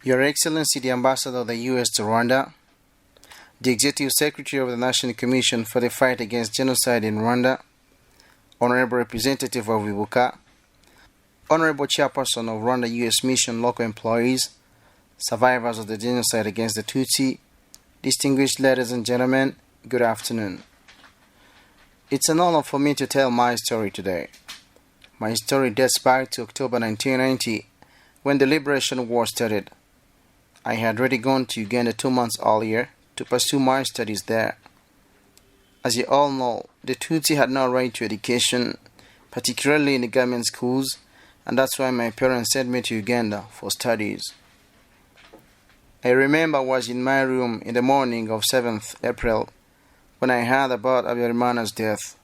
Your Excellency the Ambassador of the U.S. to Rwanda, the Executive Secretary of the National Commission for the Fight Against Genocide in Rwanda, Honorable Representative of Ibuka, Honorable Chairperson of Rwanda U.S. Mission local employees, survivors of the genocide against the Tutsi, distinguished ladies and gentlemen, good afternoon. It's an honor for me to tell my story today. My story dates back to October 1990, when the Liberation War started. I had already gone to Uganda 2 months earlier to pursue my studies there. As you all know, the Tutsi had no right to education, particularly in the government schools, and that's why my parents sent me to Uganda for studies. I remember I was in my room in the morning of 7th April when I heard about Habyarimana's death.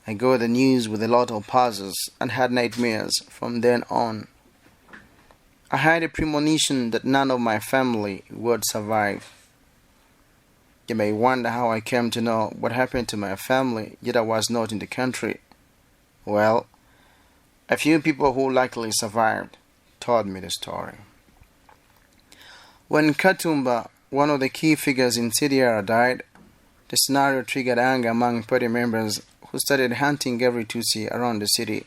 I got the news with a lot of pauses and had nightmares from then on. I had a premonition that none of my family would survive. You may wonder how I came to know what happened to my family, yet I was not in the country. Well, a few people who luckily survived told me the story. When Katumba, one of the key figures in CDR, died, the scenario triggered anger among party members who started hunting every Tutsi around the city.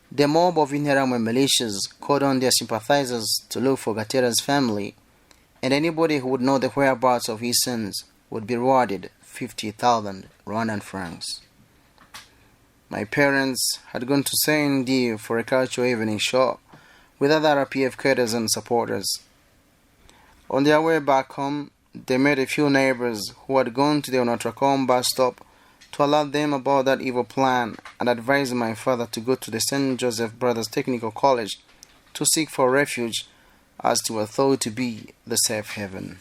The mob of Interahamwe militias called on their sympathizers to look for Gatera's family, and anybody who would know the whereabouts of his sons would be rewarded 50,000 Rwandan francs. My parents had gone to Saint-Dié for a cultural evening show with other RPF cadres and supporters. On their way back home, they met a few neighbors who had gone to the Onatracom bus stop to alert them about that evil plan and advised my father to go to the St. Joseph Brothers Technical College to seek for refuge as they were thought to be the safe haven.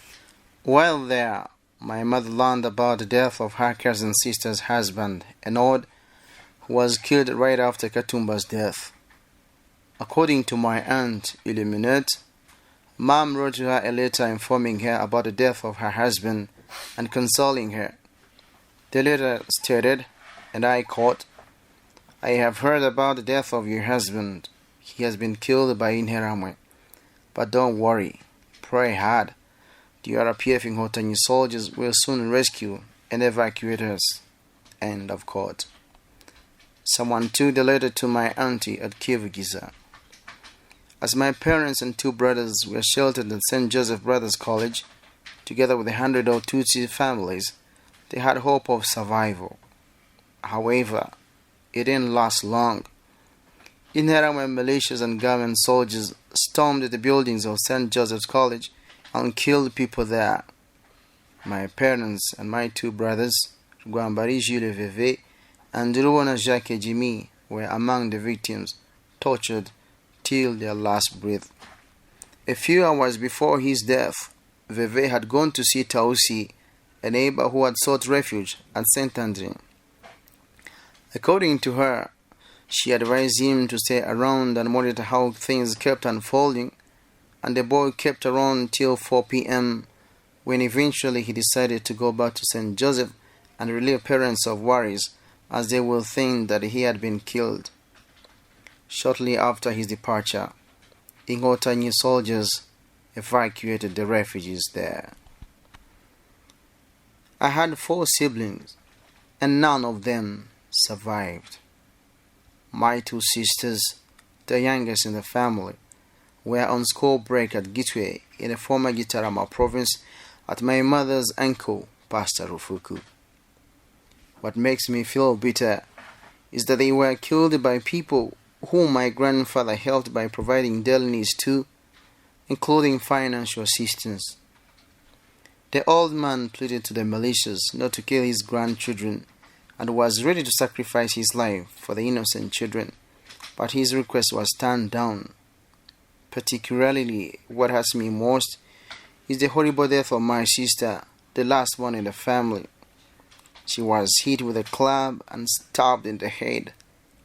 While there, my mother learned about the death of her cousin sister's husband, Enod, who was killed right after Katumba's death. According to my aunt, Illuminate, Mom wrote to her a letter informing her about the death of her husband and consoling her. The letter stated, and I quote, "I have heard about the death of your husband. He has been killed by Interahamwe. But don't worry, pray hard. The RPF Inkotanyi soldiers will soon rescue and evacuate us." End of quote. Someone took the letter to my auntie at Kivugiza. As my parents and 2 brothers were sheltered at St. Joseph Brothers College, together with 100 of Tutsi families, they had hope of survival. However, it didn't last long. Interahamwe militias and government soldiers stormed the buildings of St. Joseph's College and killed people there. My parents and my 2 brothers, Rwambari Jules Veve and Ruwana Jacques Jimmy, were among the victims, tortured till their last breath. A few hours before his death, Veve had gone to see Tutsi, a neighbor who had sought refuge at St. Andre. According to her, she advised him to stay around and monitor how things kept unfolding, and the boy kept around till 4 p.m. when eventually he decided to go back to St. Joseph and relieve parents of worries, as they will think that he had been killed. Shortly after his departure, Inkotanyi soldiers evacuated the refugees there. I had 4 siblings, and none of them survived. My 2 sisters, the youngest in the family, were on school break at Gitwe in the former Gitarama province at my mother's uncle, Pastor Rufuku. What makes me feel bitter is that they were killed by people whom my grandfather helped by providing daily needs to, including financial assistance. The old man pleaded to the militias not to kill his grandchildren and was ready to sacrifice his life for the innocent children, but his request was turned down. Particularly, what hurts me most is the horrible death of my sister, the last one in the family. She was hit with a club and stabbed in the head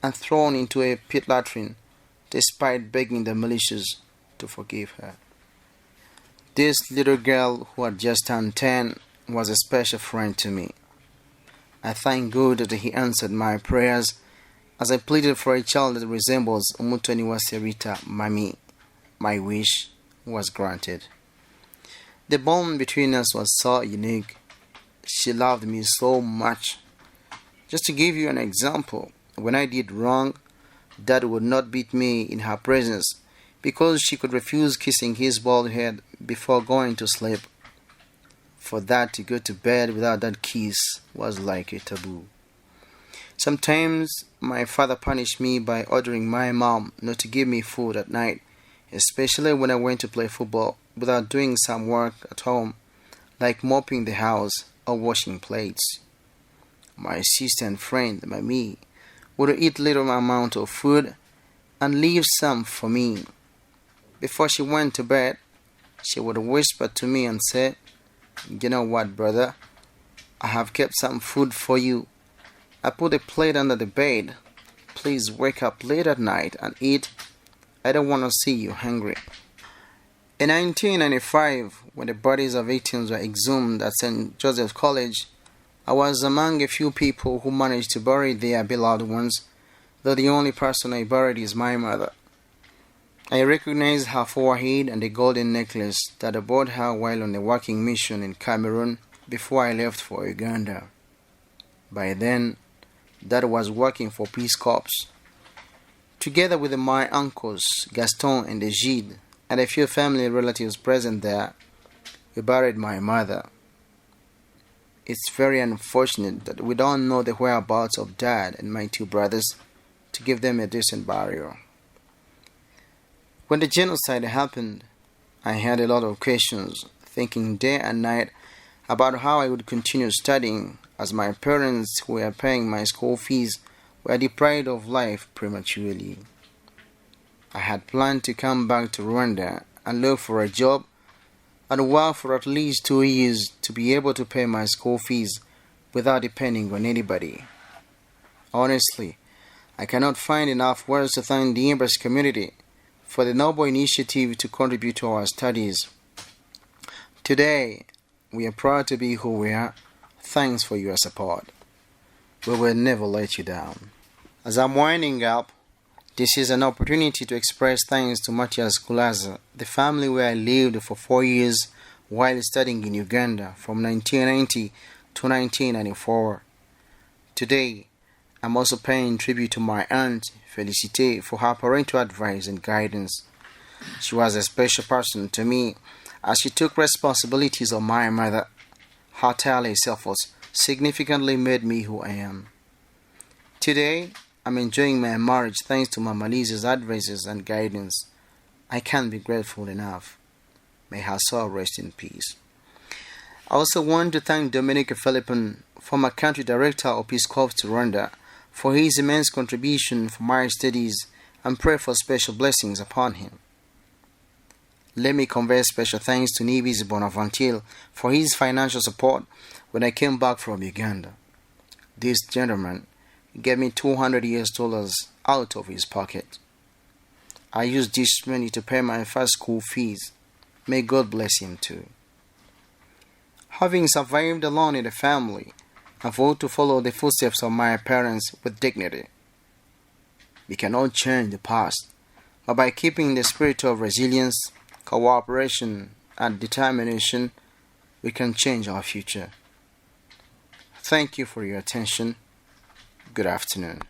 and thrown into a pit latrine despite begging the militias to forgive her. This little girl who had just turned 10 was a special friend to me. I thank God that He answered my prayers as I pleaded for a child that resembles Umutoni Waserita Mami. My wish was granted. The bond between us was so unique. She loved me so much. Just to give you an example, when I did wrong, Dad would not beat me in her presence because she could refuse kissing his bald head before going to sleep. For Dad to go to bed without that kiss was like a taboo. Sometimes my father punished me by ordering my mom not to give me food at night, especially when I went to play football without doing some work at home, like mopping the house or washing plates. My sister and friend, Mami, would eat little amount of food and leave some for me. Before she went to bed, she would whisper to me and say, "You know what, brother? I have kept some food for you. I put a plate under the bed. Please wake up late at night and eat. I don't want to see you hungry." In 1995, when the bodies of victims were exhumed at St. Joseph's College, I was among a few people who managed to bury their beloved ones, though the only person I buried is my mother. I recognized her forehead and the golden necklace that I bought her while on a working mission in Cameroon before I left for Uganda. By then, Dad was working for Peace Corps. Together with my uncles, Gaston and Egide, and a few family relatives present there, we buried my mother. It's very unfortunate that we don't know the whereabouts of Dad and my two brothers to give them a decent burial. When the genocide happened, I had a lot of questions, thinking day and night about how I would continue studying as my parents who were paying my school fees were deprived of life prematurely. I had planned to come back to Rwanda and look for a job and work for at least 2 years to be able to pay my school fees without depending on anybody. Honestly, I cannot find enough words to thank the embassy community for the noble initiative to contribute to our studies. Today, we are proud to be who we are. Thanks for your support. We will never let you down. As I'm winding up, this is an opportunity to express thanks to Matthias Kulaza, the family where I lived for 4 years while studying in Uganda from 1990 to 1994. Today, I'm also paying tribute to my aunt, Felicite, for her parental advice and guidance. She was a special person to me as she took responsibilities of my mother. Her tireless efforts significantly made me who I am. Today, I'm enjoying my marriage thanks to Mama Lisa's advices and guidance. I can't be grateful enough. May her soul rest in peace. I also want to thank Dominique Philippon, former country director of Peace Corps to Rwanda, for his immense contribution for my studies and pray for special blessings upon him. Let me convey special thanks to Nibis Bonaventure for his financial support when I came back from Uganda. This gentleman gave me $200 out of his pocket. I used this money to pay my first school fees. May God bless him too. Having survived alone in the family, I vote to follow the footsteps of my parents with dignity. We cannot change the past, but by keeping the spirit of resilience, cooperation, and determination, we can change our future. Thank you for your attention. Good afternoon.